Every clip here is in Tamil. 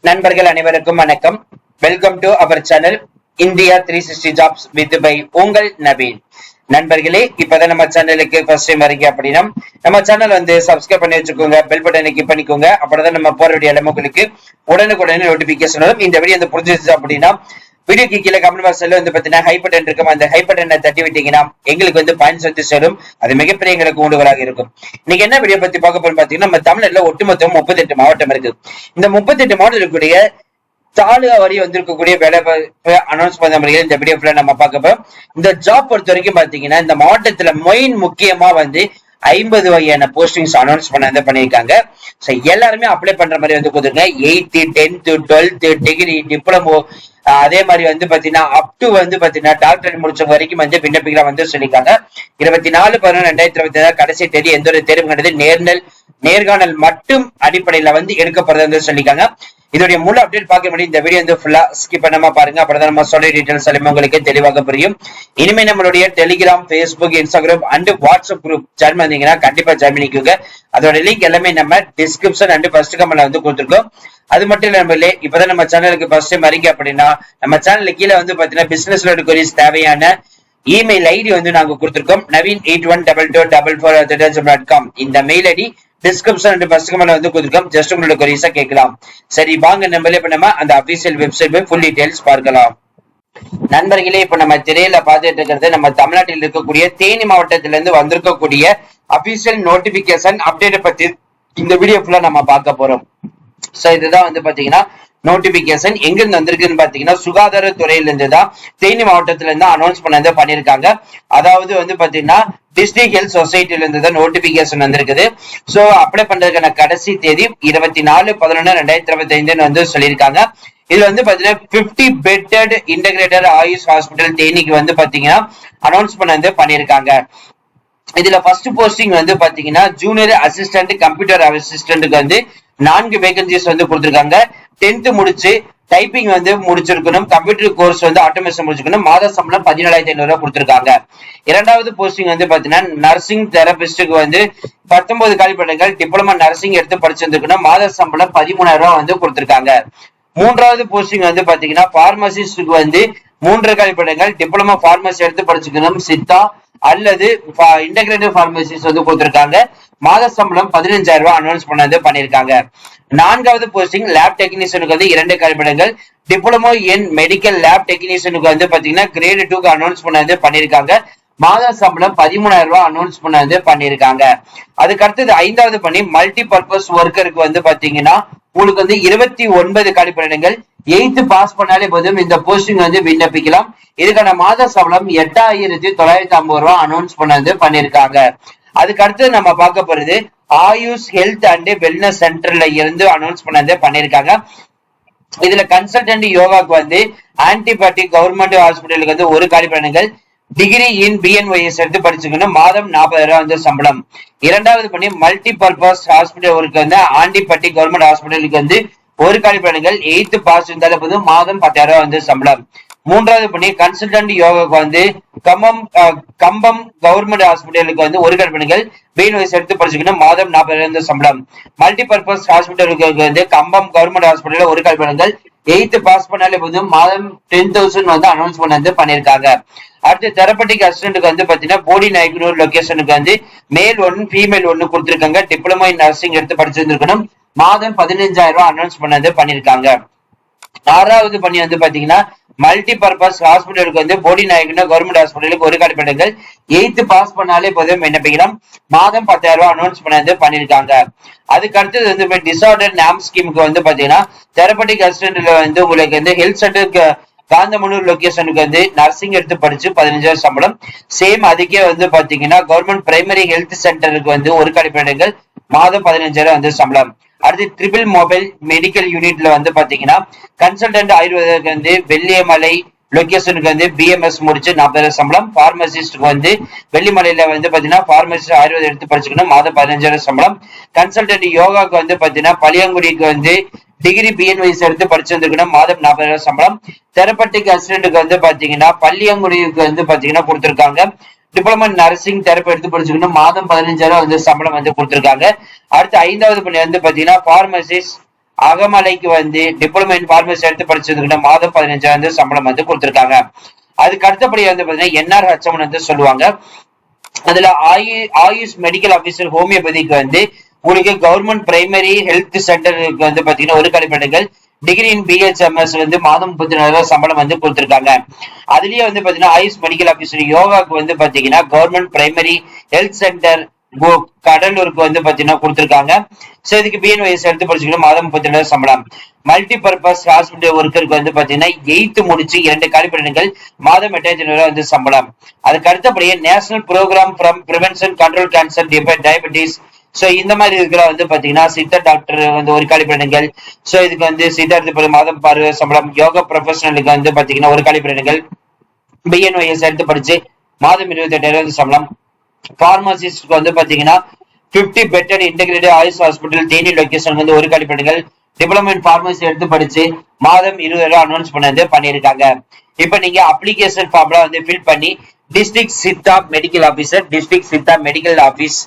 நண்பர்கள் அனைவருக்கும் வணக்கம். Welcome to our channel India 360 jobs with by உங்கள் நவீன். நண்பர்களே, இப்பதான் நம்ம சேனலுக்கு ஃபர்ஸ்ட் டைம் வரீங்க அப்படின்னா நம்ம சேனல் சப்ஸ்கிரைப் பண்ணி வச்சுக்கோங்க, பெல் பட்டனை கிளிக் பண்ணிக்கோங்க. அப்பதான் நம்ம போற வீடியோ எல்லாம் உங்களுக்கு உடனுக்குடனே நோட்டிபிகேஷன் வரும். இந்த வீடியோ புரிஞ்சிருச்சு அப்படின்னா வீடியோக்கு கீழே கமெண்ட் பாக்ஸ்ல பாத்தீங்கன்னா ஹை பட்டன் இருக்கும். அந்த ஹை பட்டனை தட்டி விட்டீங்கன்னா எங்களுக்கு பாயிண்ட்ஸ் சேரும். அது மிகப்பெரிய எங்களுக்கு ஊண்டுகளாக இருக்கும். இன்னைக்கு என்ன வீடியோ பத்தி பார்க்க போறோம் பாத்தீங்கன்னா, நம்ம தமிழ்நாட்டுல ஒட்டுமொத்தம் 38 மாவட்டம் இருக்கு. இந்த 38 மாவட்டம் இருக்கக்கூடிய தாலுகா வரி வந்திருக்கக்கூடிய வேலை அனௌன்ஸ் பண்ண முறையில் இந்த வீடியோ ஃபுல்லா நம்ம பார்க்க போறோம். இந்த ஜாப் பொறுத்த வரைக்கும் பாத்தீங்கன்னா, இந்த மாவட்டத்துல மெயின் முக்கியமா 50 வகையான போஸ்டிங்ஸ் அனௌன்ஸ் பண்ணிருக்காங்க. எல்லாருமே அப்ளை பண்ற மாதிரி கொடுத்துருங்க. 8th 10th 12th degree diploma, அதே மாதிரி பாத்தீங்கன்னா அப் டு பாத்தீங்கன்னா டாக்டர் முடிச்ச வரைக்கும் விண்ணப்பிக்கலாம் சொல்லிருக்காங்க. 24/11/2026 கடைசி தேதி. எந்த ஒரு தேர்வு கிடையாது, நேர்காணல் மட்டும் அடிப்படையில எடுக்கப்படுறது சொல்லிருக்காங்க. இதோடைய முழு அப்டேட் பார்க்க முடியும். இந்த வீடியோ ஃபுல்லா ஸ்கிப் பண்ணாம பாருங்க. அப்பதான் நம்ம சொல்ற டீடைல்ஸ் எல்லாமே உங்களுக்கு தெளிவாக புரியும். இனிமே நம்மளுடைய Telegram, Facebook, Instagram and WhatsApp group join பண்ணீங்கன்னா கண்டிப்பா ஜாயின் பண்ணிக்கோங்க. அதோட லிங்க் எல்லாமே நம்ம டிஸ்கிரிப்ஷன் அண்ட் ஃபர்ஸ்ட் கமெண்ட்ல கொடுத்துருக்கோம். அது மட்டும் இல்லாம இப்பதான் நம்ம சேனலுக்கு ஃபர்ஸ்ட் டைம் வரீங்க அப்படின்னா நம்ம சேனல்ல கீழே பாத்தீங்கன்னா பிசினஸ் queries தேவையான இமெயில் ஐடி நாங்க கொடுத்திருக்கோம். naveen812244@gmail.com. இந்த mail ID description and first கமெண்ட்ல கொடுத்திருக்கோம். ஜஸ்ட் உங்களோட queries கேட்கலாம். சரி, வாங்க நம்மளே பண்ணாம அந்த அபிஷியல் வெப்சைட் ஃபுல் டீடைல்ஸ் பார்க்கலாம். நண்பர்களே, இப்ப நம்ம திரையில பார்த்துட்டு இருக்கிறது நம்ம தமிழ்நாட்டில் இருக்கக்கூடிய தேனி மாவட்டத்திலிருந்து வந்திருக்கக்கூடிய அபிஷியல் நோட்டிபிகேஷன் அப்டேட் பத்தி இந்த வீடியோ ஃபுல்லா நம்ம பார்க்க போறோம். சோ இதுதான் பாத்தீங்கன்னா நோட்டிபிகேஷன் எங்க இருந்து வந்திருக்குன்னு பாத்தீங்கன்னா சுகாதாரத்துறையிலிருந்து தான் தேனி மாவட்டத்துல இருந்து அனௌன்ஸ் பண்ணிருக்காங்க. அதாவது பாத்தீங்கன்னா டிஸ்ட்ரிக்ட் ஹெல்த் சொசைட்டில இருந்து தான் நோட்டிபிகேஷன் வந்திருக்குது. சோ அப்ளை பண்றதுக்கான கடைசி தேதி 24/11/2025 சொல்லியிருக்காங்க. இதுல பாத்தீங்கன்னா 50 பெட்டட் இன்டகிரேட்டட் ஆயுஷ் ஹாஸ்பிட்டல் தேனிக்கு பாத்தீங்கன்னா அனௌன்ஸ் பண்ணிருக்காங்க. இதுல ஃபர்ஸ்ட் போஸ்டிங் பாத்தீங்கன்னா ஜூனியர் அசிஸ்டன்ட் கம்ப்யூட்டர் அசிஸ்டன்ட்க்கு 4 வேகன்சிஸ் கொடுத்திருக்காங்க. 10th முடிச்சு டைப்பிங் முடிச்சிருக்கணும். கம்ப்யூட்டர் கோர்ஸ் ஆட்டோமேஷன் முடிச்சிருக்கணும். மாத சம்பளம் 17,500 கொடுத்திருக்காங்க. இரண்டாவது போஸ்டிங் பாத்தீங்கன்னா நர்சிங் தெரபிஸ்டுக்கு 19 காலிப்படங்கள். டிப்ளமா நர்சிங் எடுத்து படிச்சிருக்கணும். மாத சம்பளம் 13,000 கொடுத்திருக்காங்க. மூன்றாவது போஸ்டிங் பாத்தீங்கன்னா பார்மசிஸ்டுக்கு 3 காலிப்படங்கள். டிப்ளமா பார்மசி எடுத்து படிச்சுக்கணும். சித்தா அல்லது இன்டகிரேட்டட் பார்மசிஸ் கொடுத்திருக்காங்க. மாத சம்பளம் 15,000 அனௌன்ஸ் பண்ணிருக்காங்க. நான்காவது போஸ்டிங் லேப் டெக்னீஷியனுக்கு 2 காலிப்படங்கள். டிப்ளமோ இன் மெடிக்கல் லேப் டெக்னீஷியனுக்கு பாத்தீங்கன்னா கிரேட் 2க்கு அனௌன்ஸ் பண்ணிருக்காங்க. மாத சம்பளம் 13,000 அனௌன்ஸ் பண்ணிருக்காங்க. அதுக்கு அடுத்தது ஐந்தாவது பணி மல்டி பர்பஸ் ஒர்க்கருக்கு பாத்தீங்கன்னா உங்களுக்கு 29 காலிப்படங்கள். 8th பாஸ் பண்ணாலே போதும் இந்த போஸ்டிங் விண்ணப்பிக்கலாம். இதுக்கான மாத சம்பளம் 8,950 அனௌன்ஸ் பண்ணிருக்காங்க. அதுக்கு அடுத்து நம்ம பார்க்க போறது ஆயுஷ் ஹெல்த் அண்ட் வெல்னஸ் சென்டர்ல இருந்து அனௌன்ஸ் பண்ணிருக்காங்க. இதுல கன்சல்டன்ட் யோகாக்கு ஆன்டிபயோட்டிக் கவர்மெண்ட் ஹாஸ்பிட்டலுக்கு 1 காலிப்படங்கள். டிகிரி இன் பிஎன்ஒய்எஸ் எடுத்து படிச்சுக்கணும். மாதம் 40,000 சம்பளம். இரண்டாவது பணி multi purpose hospital antibiotic government ஹாஸ்பிட்டலுக்கு 1 காலிப்படங்கள். 8th பாஸ் இருந்தாலும் போதும். மாதம் 10,000 சம்பளம். மூன்றாவது பணி கன்சல்டன்ட் யோகாக்கு கம்பம் கவர்மெண்ட் ஹாஸ்பிட்டலுக்கு 1 காலிப்படங்கள். பிஎன்ஒய்எஸ் எடுத்து படிச்சுக்கணும். மாதம் 40,000 சம்பளம். மல்டி பர்பஸ் ஹாஸ்பிட்டலுக்கு கம்பம் கவர்மெண்ட் ஹாஸ்பிட்டல் 1 காலிப்படங்கள். 8th பாஸ் பண்ணாலே போதும். மாதம் 10,000 அனௌன்ஸ் பண்ணிருக்காங்க. அடுத்து தெரபட்டிக் அசிஸ்டன்ட்க்கு பாத்தீங்கன்னா போடி நாயக்கனூர் லொகேஷனுக்கு மேல் 1 ஃபீமேல் 1 கொடுத்திருக்காங்க. டிப்ளமோ இன் நர்சிங் எடுத்து படிச்சிருந்திருக்கணும். மாதம் 15,000 அனௌன்ஸ் பண்ணிருக்காங்க. ஆறாவது பணி பாத்தீங்கன்னா மல்டி பர்பஸ் ஹாஸ்பிட்டலுக்கு போடி நாயக்கனூர் கவர்மெண்ட் ஹாஸ்பிட்டலுக்கு 1 காலிப்படங்கள். 8th பாஸ் பண்ணாலே போதும் விண்ணப்பிக்கலாம். மாதம் 10,000 அனௌன்ஸ் பண்ணிருக்காங்க. அதுக்கு அடுத்தது டிசார்டர் நாம் ஸ்கீமுக்கு பாத்தீங்கன்னா தெரபட்டிக் அசிஸ்டன்ட்ல உங்களுக்கு ஹெல்த் சென்டருக்கு காந்தமனூர் லொகேஷனுக்கு நர்சிங் எடுத்து படிச்சு 15,000 சம்பளம். சேம் அதுக்கே பாத்தீங்கன்னா கவர்மெண்ட் பிரைமரி ஹெல்த் சென்டருக்கு 1 காலிப்படங்கள். மாதம் 15,000 சம்பளம். அடுத்து ட்ரிபிள் மொபைல் மெடிக்கல் யூனிட்ல பாத்தீங்கன்னா கன்சல்டன்ட் ஆயுர்வேதக்கு வெள்ளியமலை லொகேஷனுக்கு பிஎம்எஸ் முடிச்சு 40,000 சம்பளம். பார்மசிஸ்டுக்கு வெள்ளிமலையில பாத்தீங்கன்னா பார்மசிஸ்ட் ஆயுர்வேதம் எடுத்து படிச்சுக்கணும். மாதம் 15,000 சம்பளம். கன்சல்டன்ட் யோகாக்கு பாத்தீங்கன்னா பழியங்குடிக்கு டிகிரி பிஎன்ஒய்எஸ் எடுத்து படிச்சிருந்துக்கணும். மாதம் 40,000 சம்பளம். தெரபட்டிக் அசிஸ்டன்ட்க்கு பாத்தீங்கன்னா பள்ளியங்குடிக்கு பாத்தீங்கன்னா கொடுத்திருக்காங்க. டிப்ளமா நர்சிங் தெரப்பி எடுத்து படிச்சுக்கணும். மாதம் 15,000 சம்பளம் கொடுத்திருக்காங்க. அடுத்து ஐந்தாவது பணி பாத்தீங்கன்னா பார்மசிஸ்ட் அகமலைக்கு வந்து டிப்ளமோ இன் பார்மசி எடுத்து படிச்சதுக்கு மாதம் 15,000 சம்பளம் வந்து கொடுத்திருக்காங்க. அதுக்கு அடுத்தபடி வந்து பாத்தீங்கன்னா NRHM வந்து சொல்லுவாங்க. அதுல ஆயுஷ் மெடிக்கல் ஆபீசர் ஹோமியோபதிக்கு வந்து உங்களுக்கு கவர்மெண்ட் பிரைமரி ஹெல்த் சென்டருக்கு வந்து பாத்தீங்கன்னா ஒரு கழிப்பிடங்கள், டிகிரி இன் BHMS வந்து மாதம் 34,000 சம்பளம் வந்து கொடுத்திருக்காங்க. அதுலயே வந்து பாத்தீங்கன்னா ஆயுஷ் மெடிக்கல் ஆபீசர் யோகாக்கு வந்து பாத்தீங்கன்னா கவர்மெண்ட் பிரைமரி ஹெல்த் சென்டர் கடலூருக்கு வந்து பாத்தீங்கன்னா கொடுத்திருக்காங்க. சோ இதுக்கு BNYS எடுத்து படிச்சுக்கணும், மாதம் 32,000 சம்பளம். மல்டி பர்பஸ் ஹாஸ்பிட்டல் ஒர்க்கருக்கு வந்து பாத்தீங்கன்னா 8th முடிச்சு 2 காலிப்படங்கள், மாதம் 8,500 வந்து சம்பளம். அதுக்கு அடுத்தபடியே national programme from prevention control cancer diabetes, so இந்த மாதிரி இருக்கிற வந்து பாத்தீங்கன்னா சித்தா டாக்டர் வந்து ஒரு காலிப்படங்கள், சோ இதுக்கு வந்து சித்தார்த்த மாதம் 60 சம்பளம். யோகா ப்ரொஃபஷனலுக்கு வந்து பாத்தீங்கன்னா ஒரு காலிப்படங்கள், BNYS எடுத்து படிச்சு மாதம் 28,000 சம்பளம். பார்மசிஸ்ட்க்கு வந்து பாத்தீங்கன்னா 50 bedded integrated AYUSH hospital Theni location வந்து ஒரு காலிப்படங்கள், டிப்ளமோ இன் பார்மசி எடுத்து படிச்சு மாதம் 20,000 அனௌன்ஸ் பண்ணிருக்காங்க. இப்ப நீங்க அப்ளிகேஷன் ஃபார்ம்ல வந்து ஃபில் பண்ணி district Siddha medical officer, district Siddha medical office,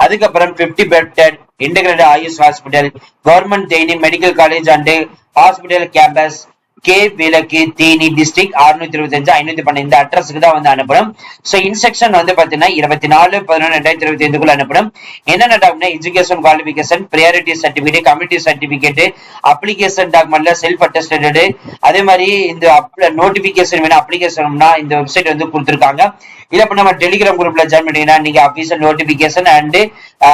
அதுக்கப்புறம் 50 bedded integrated AYUSH hospital, government Theni medical college and hospital campus, K விலக்கு தேனி டிஸ்ட்ரிக்ட் 625-512 இந்த அட்ரஸ்க்கு தான் வந்து அனுப்பணும். சோ இன்ஸ்ட்ரக்ஷன் வந்து பாத்தீங்கன்னா 24/11/2025 அனுப்பணும். என்னென்ன document, education qualification, priority certificate, community certificate, application டாக்குமெண்ட்ல செல்ஃப் அட்டஸ்டட், அதே மாதிரி இந்த நோட்டிபிகேஷன் வேணும் அப்ளிகேஷன்னா இந்த வெப்சைட் வந்து கொடுத்திருக்காங்க. இல்ல இப்ப நம்ம டெலிகிராம் குரூப்ல ஜாயின் பண்ணீங்கன்னா நீங்க official notification and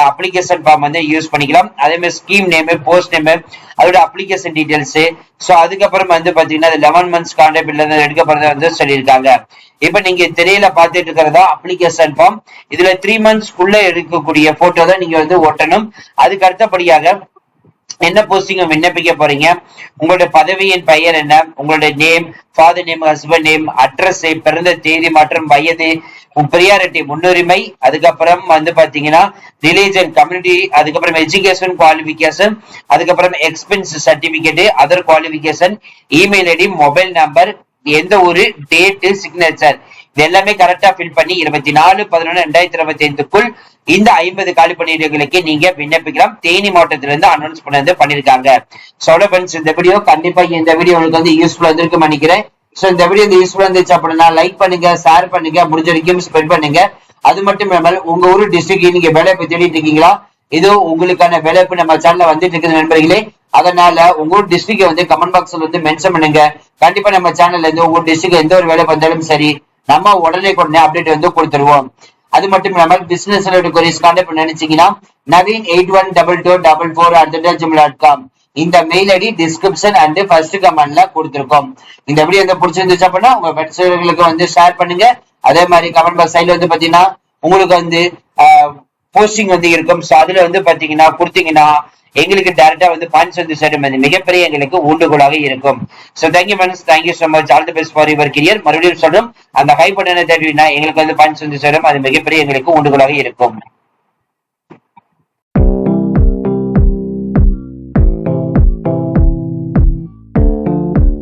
application form வந்து யூஸ் பண்ணிக்கலாம். அதே மாதிரி ஸ்கீம் நேம், போஸ்ட் நேம், அதோட அப்ளிகேஷன் டீடைல்ஸ், சோ அதுக்கப்புறம் வந்து பாத்தீங்கன்னா 11 months கான்ட்ராக்ட் பில்ல இருந்து எடுக்கப்படுறத வந்து சொல்லியிருக்காங்க. இப்ப நீங்க திரையில பாத்துட்டு இருக்கிறதா அப்ளிகேஷன் ஃபார்ம். இதுல 3 months எடுக்கக்கூடிய போட்டோ தான் நீங்க வந்து ஒட்டணும். அதுக்கு அடுத்தபடியாக என்ன போஸ்டிங் விண்ணப்பிக்க போறீங்க, உங்களுடைய பதவியின் பெயர் என்ன, உங்களுடைய name, father name, husband name, address, பிறந்த தேதி மற்றும் வயது, பிரியாரிட்டி முன்னுரிமை, அதுக்கப்புறம் வந்து பாத்தீங்கன்னா ரிலீஜன், கம்யூனிட்டி, அதுக்கப்புறம் எஜுகேஷன் குவாலிபிகேஷன், அதுக்கப்புறம் experience certificate, other qualification, email ID, mobile number, எந்த ஒரு டேட், சிக்னேச்சர், இது எல்லாமே கரெக்டா ஃபில் பண்ணி 24/11/2025 இந்த 50 காலி பணியிடங்களுக்கு நீங்க விண்ணப்பிக்கலாம். தேனி மாவட்டத்திலிருந்து அனௌன்ஸ் பண்ணிருக்காங்க. இந்த வீடியோ கண்டிப்பா இந்த வீடியோ உங்களுக்கு வந்து யூஸ்ஃபுல்லா இருந்திருக்கும் நினைக்கிறேன். சோ இந்த வீடியோ யூஸ்ஃபுல்லா இருந்துச்சு அப்படின்னா லைக் பண்ணுங்க, ஷேர் பண்ணுங்க, முடிஞ்ச வரைக்கும் ஸ்ப்ரெட் பண்ணுங்க. அது மட்டும் இல்லாமல் உங்க ஊரு டிஸ்ட்ரிக்ட் நீங்க வேலைவாய்ப்பு தேடிட்டு இருக்கீங்களா, இதோ உங்களுக்கான வேலைவாய்ப்பு நம்ம சேனல்ல வந்துட்டு இருக்குது நண்பர்களே. அதனால உங்க ஊர் டிஸ்ட்ரிக்ட் வந்து கமெண்ட் பாக்ஸ்ல வந்து மென்ஷன் பண்ணுங்க. கண்டிப்பா நம்ம சேனல்ல இருந்து உங்க டிஸ்ட்ரிக்ட் எந்த ஒரு வேலை வந்தாலும் சரி நம்ம உடனே அப்டேட் வந்து கொடுத்துருவோம். அது மட்டும் இல்லாமல் பிசினஸ் கான்டாக்ட் நினைச்சீங்கன்னா naveen812244@gmail.com இந்த mail ID description and first கமெண்ட்ல கொடுத்திருக்கோம். இந்த வீடியோ வந்து பிடிச்சிருந்துச்சு அப்படின்னா உங்க ஃப்ரெண்ட்ஸ்களுக்கு வந்து ஷேர் பண்ணுங்க. அதே மாதிரி கமெண்ட் பாக்ஸ் சைடுல வந்து பாத்தீங்கன்னா உங்களுக்கு வந்து போஸ்டிங் வந்து இருக்கும். சோ அதுல வந்து பாத்தீங்கன்னா கொடுத்தீங்கன்னா எங்களுக்கு டைரக்டா வந்து பாயிண்ட்ஸ் வந்து சேரும், மிகப்பெரிய எங்களுக்கு ஊண்டுகோலாக இருக்கும். So thank you friends, thank you so much, all the best for your career. மறுபடியும் சொல்றோம், அந்த ஹை பட்டனை தேடினா எங்களுக்கு வந்து பாயிண்ட்ஸ் வந்து சேரும், அது மிகப்பெரிய எங்களுக்கு ஊண்டுகோலாக இருக்கும்.